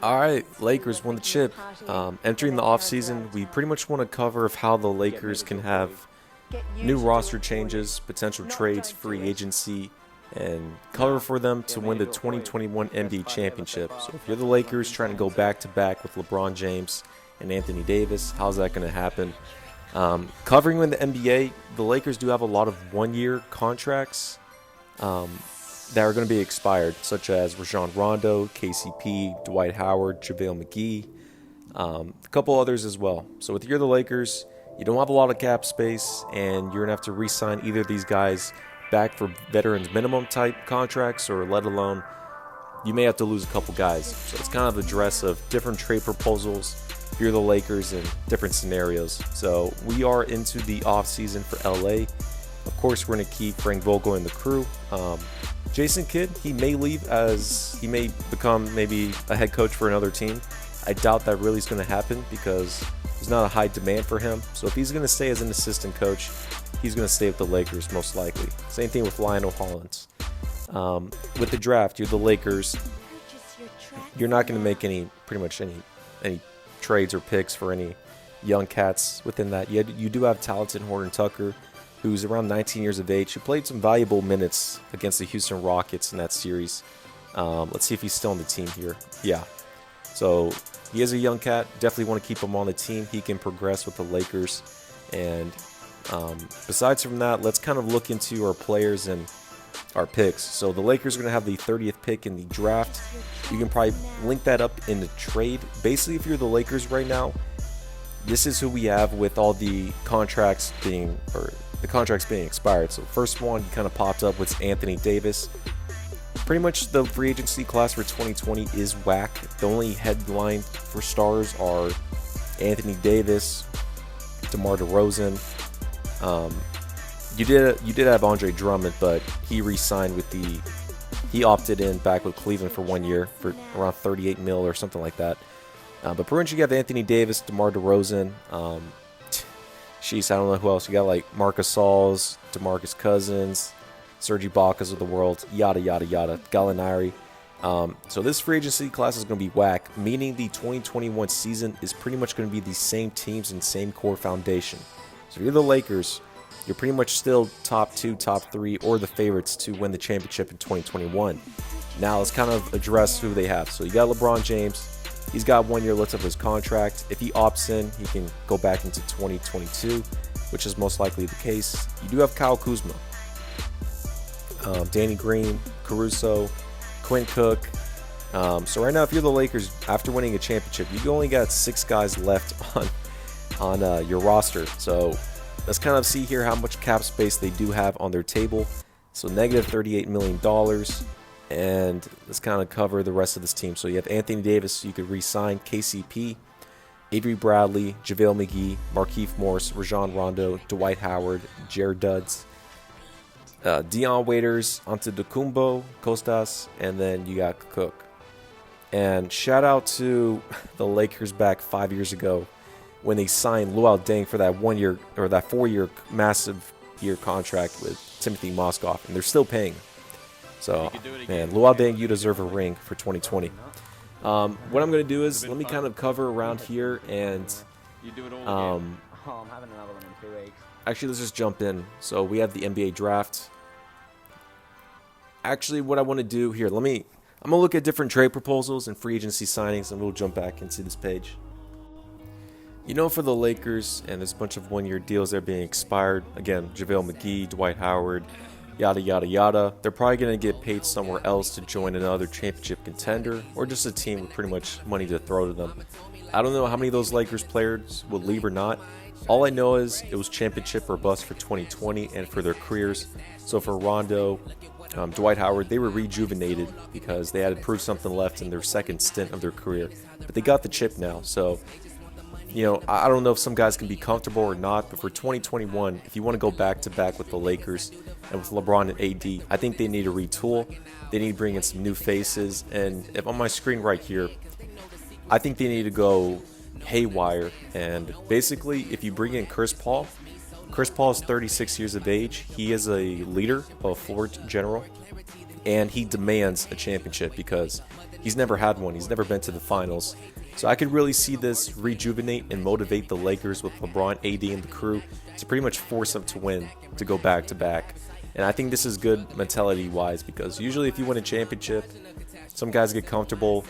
All right, Lakers won the chip. Entering the offseason, we pretty much want to cover of how the Lakers can have new roster changes, potential trades, free agency, and cover for them to win the 2021 NBA championship. So if you're the Lakers trying to go back-to-back with LeBron James and Anthony Davis, how's that going to happen? Covering in the NBA, the Lakers do have a lot of one-year contracts that are going to be expired, such as Rajon Rondo, KCP, Dwight Howard, JaVale McGee, a couple others as well. So if you're the Lakers, you don't have a lot of cap space, and you're going to have to re-sign either of these guys back for veterans minimum type contracts, or let alone you may have to lose a couple guys. So it's kind of a dress of different trade proposals if you're the Lakers in different scenarios. So we are into the offseason for LA. Of course, we're going to keep Frank Vogel and the crew. Jason Kidd, he may leave, as he may become maybe a head coach for another team. I doubt that really is going to happen because there's not a high demand for him. So if he's going to stay as an assistant coach, he's going to stay with the Lakers most likely. Same thing with Lionel Hollins. With the draft, you're the Lakers. You're not going to make pretty much any trades or picks for any young cats within that. You do have talented Horton Tucker, who's around 19 years of age, who played some valuable minutes against the Houston Rockets in that series. Let's see if he's still on the team here. Yeah. So he is a young cat. Definitely want to keep him on the team. He can progress with the Lakers. And besides from that, let's kind of look into our players and our picks. So the Lakers are going to have the 30th pick in the draft. You can probably link that up in the trade. Basically, if you're the Lakers right now, this is who we have with all the contracts being expired. So first one kind of popped up with Anthony Davis. Pretty much the free agency class for 2020 is whack. The only headline for stars are Anthony Davis, DeMar DeRozan. You did have Andre Drummond, but he re-signed he opted in back with Cleveland for 1 year for around 38 mil or something like that. But pretty much you have Anthony Davis, DeMar DeRozan. I don't know who else. You got like Marcus Sauls, DeMarcus Cousins, Serge Ibaka's of the world, yada, yada, yada, Gallinari. So this free agency class is going to be whack, meaning the 2021 season is pretty much going to be the same teams and same core foundation. So if you're the Lakers, you're pretty much still top 2, top 3, or the favorites to win the championship in 2021. Now let's kind of address who they have. So you got LeBron James. He's got 1 year left of his contract. If he opts in, he can go back into 2022, which is most likely the case. You do have Kyle Kuzma, Danny Green, Caruso, Quinn Cook. So right now, if you're the Lakers, after winning a championship, you only got 6 guys left on your roster. So let's kind of see here how much cap space they do have on their table. So negative $38 million. And let's kind of cover the rest of this team. So you have Anthony Davis, you could re-sign KCP, Avery Bradley, JaVale McGee, Markieff Morris, Rajon Rondo, Dwight Howard, Jared Dudds, Dion Waiters, Antetokounmpo, Kostas, and then you got Cook. And shout out to the Lakers back 5 years ago when they signed Luol Deng for that 1 year or that 4 year massive year contract with Timothy Mozgov, and they're still paying. So, man, Luol Deng, you deserve a ring for 2020. What I'm going to do is let me kind of cover around here, and actually, let's just jump in. So we have the NBA draft. Actually, what I want to do here, I'm going to look at different trade proposals and free agency signings, and we'll jump back into this page. For the Lakers, and there's a bunch of 1 year deals that are being expired. Again, JaVale McGee, Dwight Howard, yada, yada, yada. They're probably going to get paid somewhere else to join another championship contender, or just a team with pretty much money to throw to them. I don't know how many of those Lakers players will leave or not. All I know is it was championship or bust for 2020 and for their careers. So for Rondo, Dwight Howard, they were rejuvenated because they had to prove something left in their second stint of their career. But they got the chip now. So, I don't know if some guys can be comfortable or not, but for 2021, if you want to go back-to-back with the Lakers and with LeBron and AD, I think they need to retool. They need to bring in some new faces. And if on my screen right here, I think they need to go haywire. And basically, if you bring in Chris Paul is 36 years of age. He is a leader, a floor general, and he demands a championship because He's never had one. He's never been to the finals. So I could really see this rejuvenate and motivate the Lakers with LeBron, AD, and the crew to pretty much force them to win, to go back to back. And I think this is good mentality-wise, because usually if you win a championship, some guys get comfortable,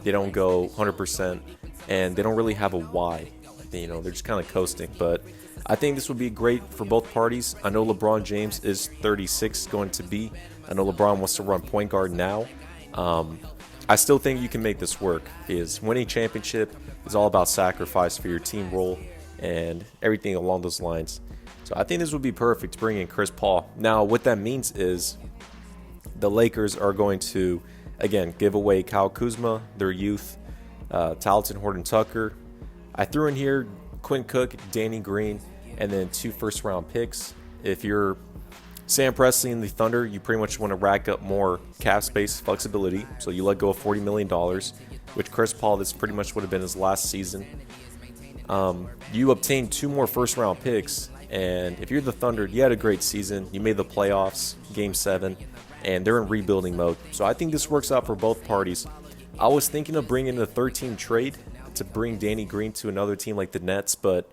they don't go 100%, and they don't really have a why. They're just kind of coasting. But I think this would be great for both parties. I know LeBron James is 36 going to be. I know LeBron wants to run point guard now. I still think you can make this work, because winning championship is all about sacrifice for your team role and everything along those lines. So I think this would be perfect to bring in Chris Paul. Now, what that means is the Lakers are going to, again, give away Kyle Kuzma, their youth, Talented Horton-Tucker. I threw in here Quinn Cook, Danny Green, and then 2 first-round picks. If you're Sam Presti and the Thunder, you pretty much want to rack up more cap space flexibility. So you let go of $40 million, which Chris Paul, this pretty much would have been his last season. You obtained 2 more first-round picks, and if you're the Thunder, you had a great season. You made the playoffs, Game 7, and they're in rebuilding mode. So I think this works out for both parties. I was thinking of bringing a 13 trade to bring Danny Green to another team like the Nets, but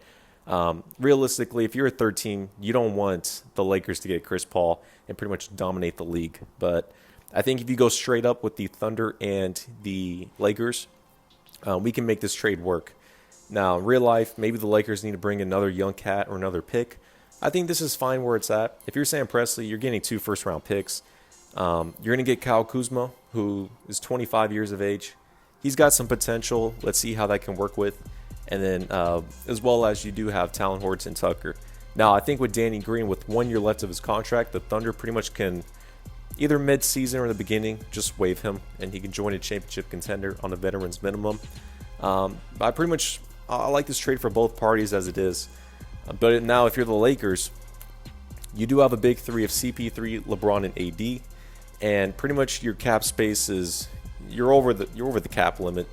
realistically, if you're a third team, you don't want the Lakers to get Chris Paul and pretty much dominate the league. But I think if you go straight up with the Thunder and the Lakers, we can make this trade work. Now, in real life, maybe the Lakers need to bring another young cat or another pick. I think this is fine where it's at. If you're Sam Presti, you're getting 2 first-round picks. You're going to get Kyle Kuzma, who is 25 years of age. He's got some potential. Let's see how that can work with. And then as well as you do have Talented Horton-Tucker. Now, I think with Danny Green, with 1 year left of his contract, the Thunder pretty much can, either mid-season or in the beginning, just waive him, and he can join a championship contender on a veteran's minimum. I like this trade for both parties as it is. But now, if you're the Lakers, you do have a big 3 of CP3, LeBron, and AD, and pretty much your cap space is you're over the cap limit.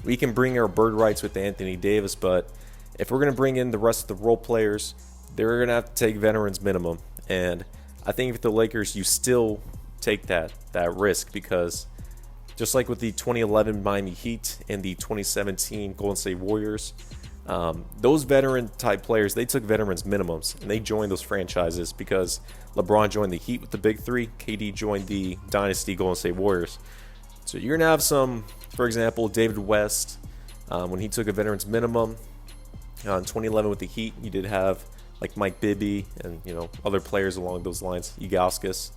We can bring our bird rights with Anthony Davis, but if we're going to bring in the rest of the role players, they're going to have to take veterans minimum. And I think if the Lakers, you still take that risk, because just like with the 2011 Miami Heat and the 2017 Golden State Warriors, those veteran-type players, they took veterans minimums, and they joined those franchises because LeBron joined the Heat with the big 3, KD joined the dynasty Golden State Warriors. So you're going to have some, for example, David West, when he took a veterans minimum in 2011 with the Heat, you did have like Mike Bibby and other players along those lines, Ilgauskas.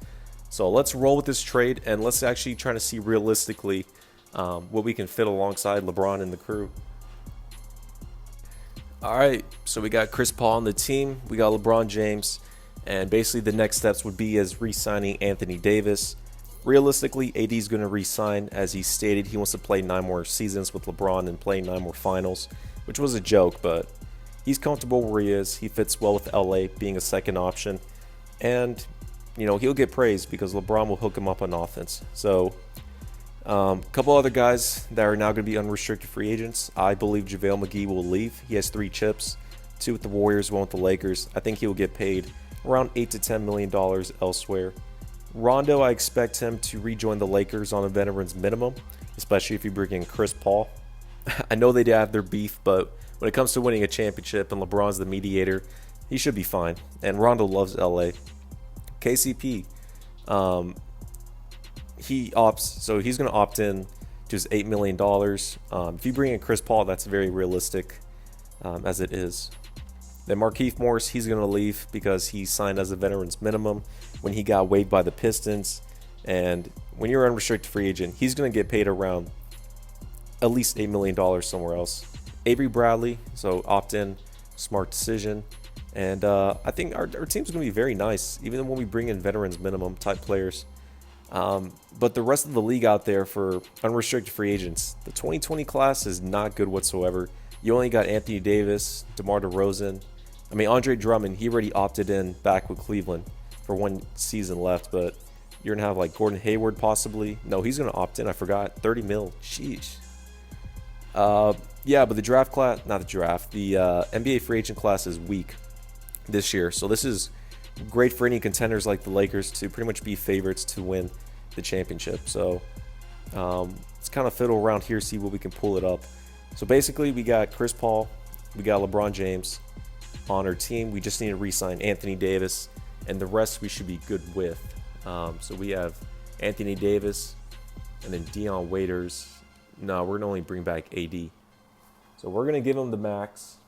So let's roll with this trade, and let's actually try to see realistically what we can fit alongside LeBron and the crew. All right, so we got Chris Paul on the team, we got LeBron James, and basically the next steps would be as re-signing Anthony Davis. Realistically, AD is going to re-sign. As he stated, he wants to play 9 more seasons with LeBron and play 9 more finals, which was a joke, but he's comfortable where he is. He fits well with LA being a second option, and he'll get praised because LeBron will hook him up on offense. So a couple other guys that are now going to be unrestricted free agents. I believe JaVale McGee will leave. He has 3 chips, 2 with the Warriors, 1 with the Lakers. I think he will get paid around $8 to $10 million elsewhere. Rondo, I expect him to rejoin the Lakers on a veteran's minimum, especially if you bring in Chris Paul. I know they have their beef, but when it comes to winning a championship and LeBron's the mediator, he should be fine. And Rondo loves LA. KCP, he's going to opt in to his $8 million. If you bring in Chris Paul, that's very realistic, as it is. Then Markieff Morris, he's going to leave because he signed as a veteran's minimum when he got waived by the Pistons. And when you're an unrestricted free agent, he's going to get paid around at least $8 million somewhere else. Avery Bradley, so opt in, smart decision. And I think our team's going to be very nice, even when we bring in veterans minimum type players. But the rest of the league out there for unrestricted free agents, the 2020 class is not good whatsoever. You only got Anthony Davis, DeMar DeRozan. Andre Drummond, he already opted in back with Cleveland for 1 season left, but you're going to have like Gordon Hayward possibly. No, he's going to opt in. I forgot. 30 mil. Sheesh. Yeah, but the NBA free agent class is weak this year. So this is great for any contenders like the Lakers to pretty much be favorites to win the championship. So let's kind of fiddle around here, see what we can pull it up. So basically, we got Chris Paul, we got LeBron James on our team. We just need to re-sign Anthony Davis, and the rest we should be good with. So we have Anthony Davis, and then Dion Waiters. No, we're going to only bring back AD. So we're going to give him the max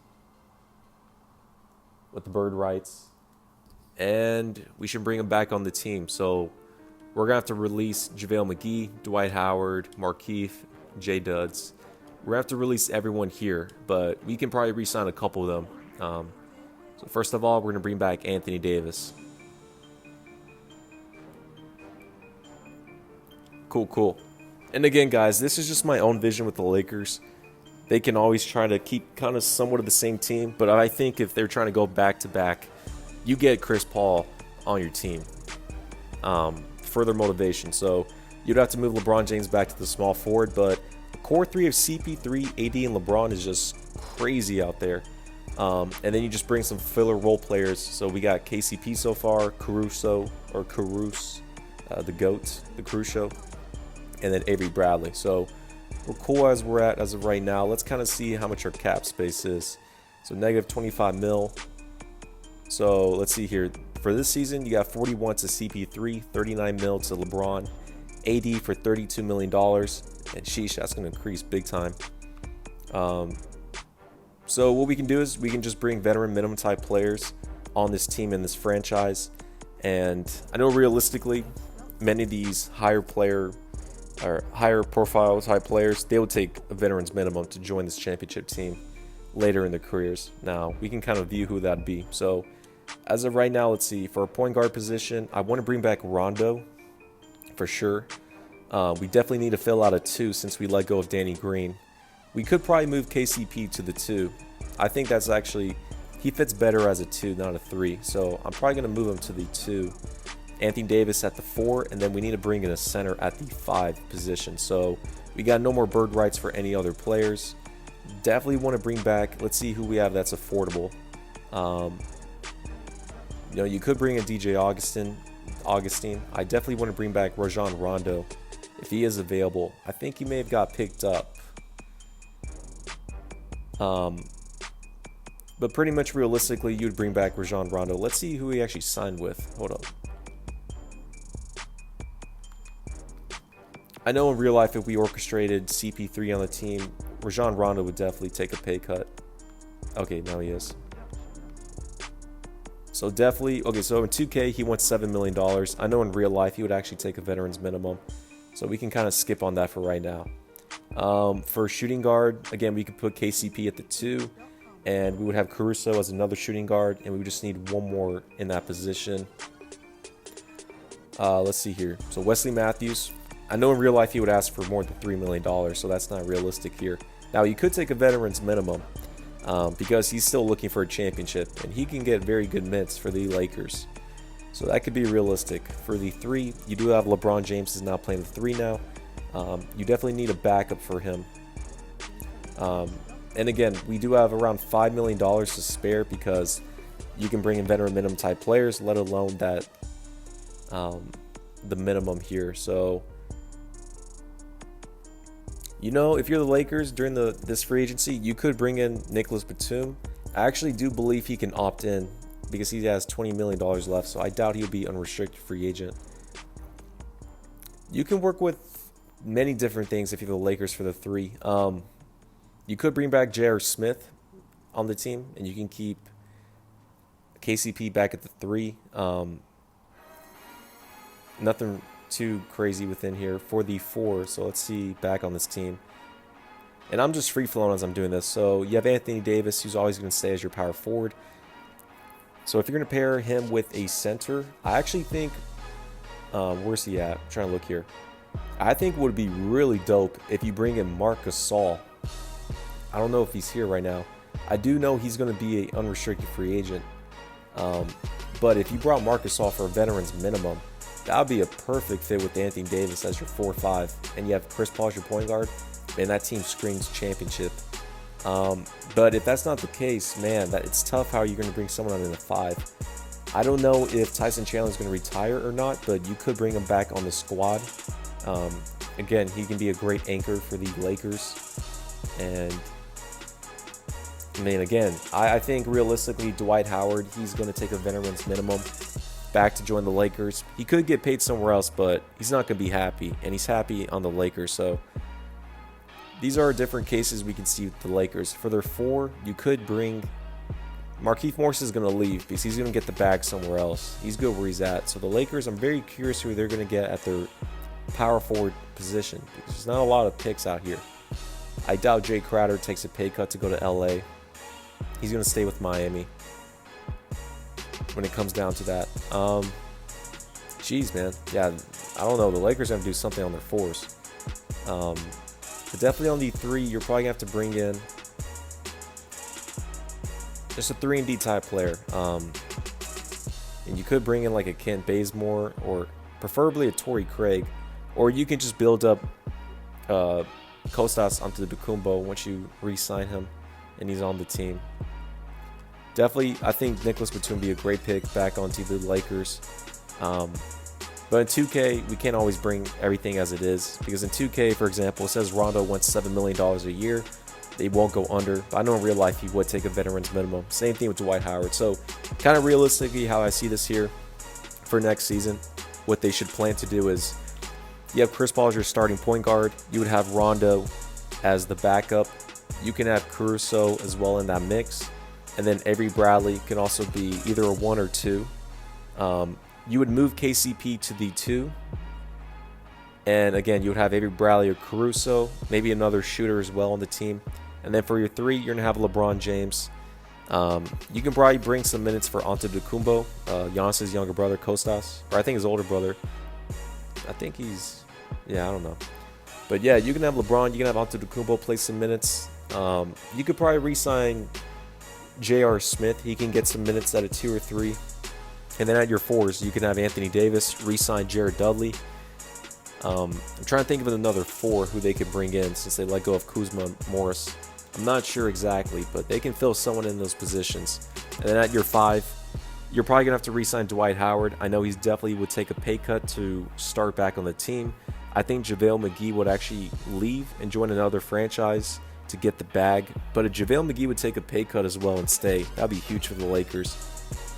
with the bird rights, and we should bring him back on the team. So we're going to have to release JaVale McGee, Dwight Howard, Markieff, J. Duds. We're going to have to release everyone here, but we can probably re-sign a couple of them. So first of all, we're going to bring back Anthony Davis. Cool. And again, guys, this is just my own vision with the Lakers. They can always try to keep kind of somewhat of the same team, but I think if they're trying to go back-to-back, you get Chris Paul on your team. Further motivation. So you'd have to move LeBron James back to the small forward, but the core three of CP3, AD, and LeBron is just crazy out there. And then you just bring some filler role players. So we got KCP so far, Caruso, the GOAT, the Caruso, and then Avery Bradley. So we're cool as we're at as of right now. Let's kind of see how much our cap space is. So negative 25 mil. So let's see here. For this season, you got 41 to CP3, 39 mil to LeBron, AD for $32 million. And sheesh, that's going to increase big time. So what we can do is we can just bring veteran minimum type players on this team in this franchise. And I know realistically, many of these higher profile type players, they would take a veterans minimum to join this championship team later in their careers. Now, we can kind of view who that'd be. So as of right now, let's see. For a point guard position, I want to bring back Rondo for sure. We definitely need to fill out a 2 since we let go of Danny Green. We could probably move KCP to the 2. I think that's actually, he fits better as a 2, not a 3. So I'm probably going to move him to the 2. Anthony Davis at the 4, and then we need to bring in a center at the 5 position. So we got no more bird rights for any other players. Definitely want to bring back, let's see who we have that's affordable. You could bring in DJ Augustine. I definitely want to bring back Rajon Rondo if he is available. I think he may have got picked up. But pretty much realistically, you'd bring back Rajon Rondo. Let's see who he actually signed with. Hold up. I know in real life, if we orchestrated CP3 on the team, Rajon Rondo would definitely take a pay cut. Okay, now he is. So definitely, okay, so in 2K, he wants $7 million. I know in real life, he would actually take a veterans minimum. So we can kind of skip on that for right now. For shooting guard, again, we could put KCP at the 2. And we would have Caruso as another shooting guard. And we would just need one more in that position. Let's see here. So Wesley Matthews. I know in real life he would ask for more than $3 million. So that's not realistic here. Now, you could take a veterans minimum. Because he's still looking for a championship. And he can get very good minutes for the Lakers. So that could be realistic. For the 3, you do have LeBron James is now playing the 3 now. You definitely need a backup for him. And again, we do have around $5 million to spare because you can bring in veteran minimum type players, let alone that the minimum here. So, if you're the Lakers during this free agency, you could bring in Nicholas Batum. I actually do believe he can opt in because he has $20 million left, so I doubt he'll be unrestricted free agent. You can work with many different things if you're the Lakers for the 3. You could bring back J.R. Smith on the team, and you can keep KCP back at the 3. Nothing too crazy within here for the 4. So let's see back on this team. And I'm just free-flowing as I'm doing this. So you have Anthony Davis, who's always going to stay as your power forward. So if you're going to pair him with a center, I actually think, where's he at? I'm trying to look here. I think it would be really dope if you bring in Marc Gasol. I don't know if he's here right now. I do know he's going to be an unrestricted free agent. But if you brought Marc Gasol for a veterans minimum, that would be a perfect fit with Anthony Davis as your 4-5. And you have Chris Paul as your point guard. Man, that team screams championship. But if that's not the case, man, it's tough how you're going to bring someone on in the 5. I don't know if Tyson Chandler is going to retire or not, but you could bring him back on the squad again, he can be a great anchor for the Lakers. And I mean, again, I think realistically, Dwight Howard, he's going to take a veteran's minimum back to join the Lakers. He could get paid somewhere else, but he's not going to be happy, and he's happy on the Lakers. So these are different cases we can see with the Lakers. For their 4, you could bring Markieff Morris is going to leave because he's going to get the bag somewhere else. He's good where he's at. So the Lakers, I'm very curious who they're going to get at their power forward position because there's not a lot of picks out here. I doubt Jay Crowder takes a pay cut to go to LA. He's going to stay with Miami when it comes down to that. Jeez, man. Yeah, I don't know. The Lakers are going to do something on their 4s. But definitely on the 3, you're probably going to have to bring in just a 3-and-D type player. And you could bring in like a Kent Bazemore or preferably a Torrey Craig. Or you can just build up Kostas Antetokounmpo once you re-sign him and he's on the team. Definitely, I think Nicholas Batum would be a great pick back onto the Lakers. But in 2K, we can't always bring everything as it is. Because in 2K, for example, it says Rondo wants $7 million a year. They won't go under. But I know in real life he would take a veteran's minimum. Same thing with Dwight Howard. So kind of realistically how I see this here for next season, what they should plan to do is you have Chris Paul as your starting point guard. You would have Rondo as the backup. You can have Caruso as well in that mix. And then Avery Bradley can also be either a 1 or 2. You would move KCP to the 2. And again, you would have Avery Bradley or Caruso, maybe another shooter as well on the team. And then for your 3, you're going to have LeBron James. You can probably bring some minutes for Antetokounmpo, Giannis's younger brother, Kostas. Or I think his older brother. I think he's, I don't know. But yeah, you can have LeBron, you can have Antetokounmpo play some minutes. You could probably re-sign J.R. Smith. He can get some minutes at a 2 or 3. And then at your 4s, you can have Anthony Davis, re-sign Jared Dudley. I'm trying to think of another 4 who they could bring in since they let go of Kuzma Morris. I'm not sure exactly, but they can fill someone in those positions. And then at your 5, you're probably going to have to re-sign Dwight Howard. I know he definitely would take a pay cut to start back on the team. I think JaVale McGee would actually leave and join another franchise to get the bag. But if JaVale McGee would take a pay cut as well and stay, that would be huge for the Lakers.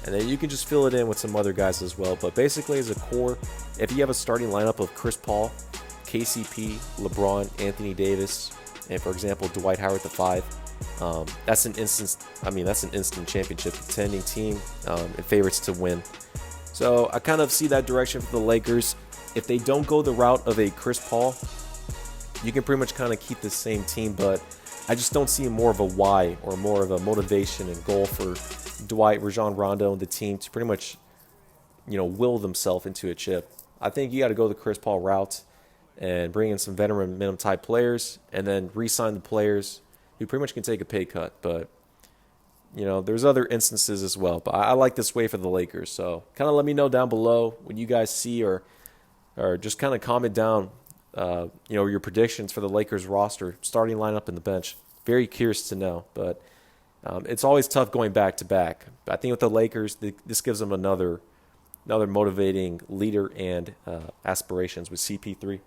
And then you can just fill it in with some other guys as well. But basically as a core, if you have a starting lineup of Chris Paul, KCP, LeBron, Anthony Davis, and for example, Dwight Howard at the 5, that's an instant championship contending team and favorites to win. So I kind of see that direction for the Lakers. If they don't go the route of a Chris Paul, you can pretty much kind of keep the same team, but I just don't see more of a why or more of a motivation and goal for Dwight, Rajon Rondo, and the team to pretty much, will themselves into a chip. I think you got to go the Chris Paul route and bring in some veteran minimum type players and then re-sign the players who pretty much can take a pay cut. But, there's other instances as well. But I like this way for the Lakers. So kind of let me know down below what you guys see or just kind of comment down, your predictions for the Lakers roster, starting lineup and the bench. Very curious to know. But it's always tough going back to back. I think with the Lakers, this gives them another motivating leader and aspirations with CP3.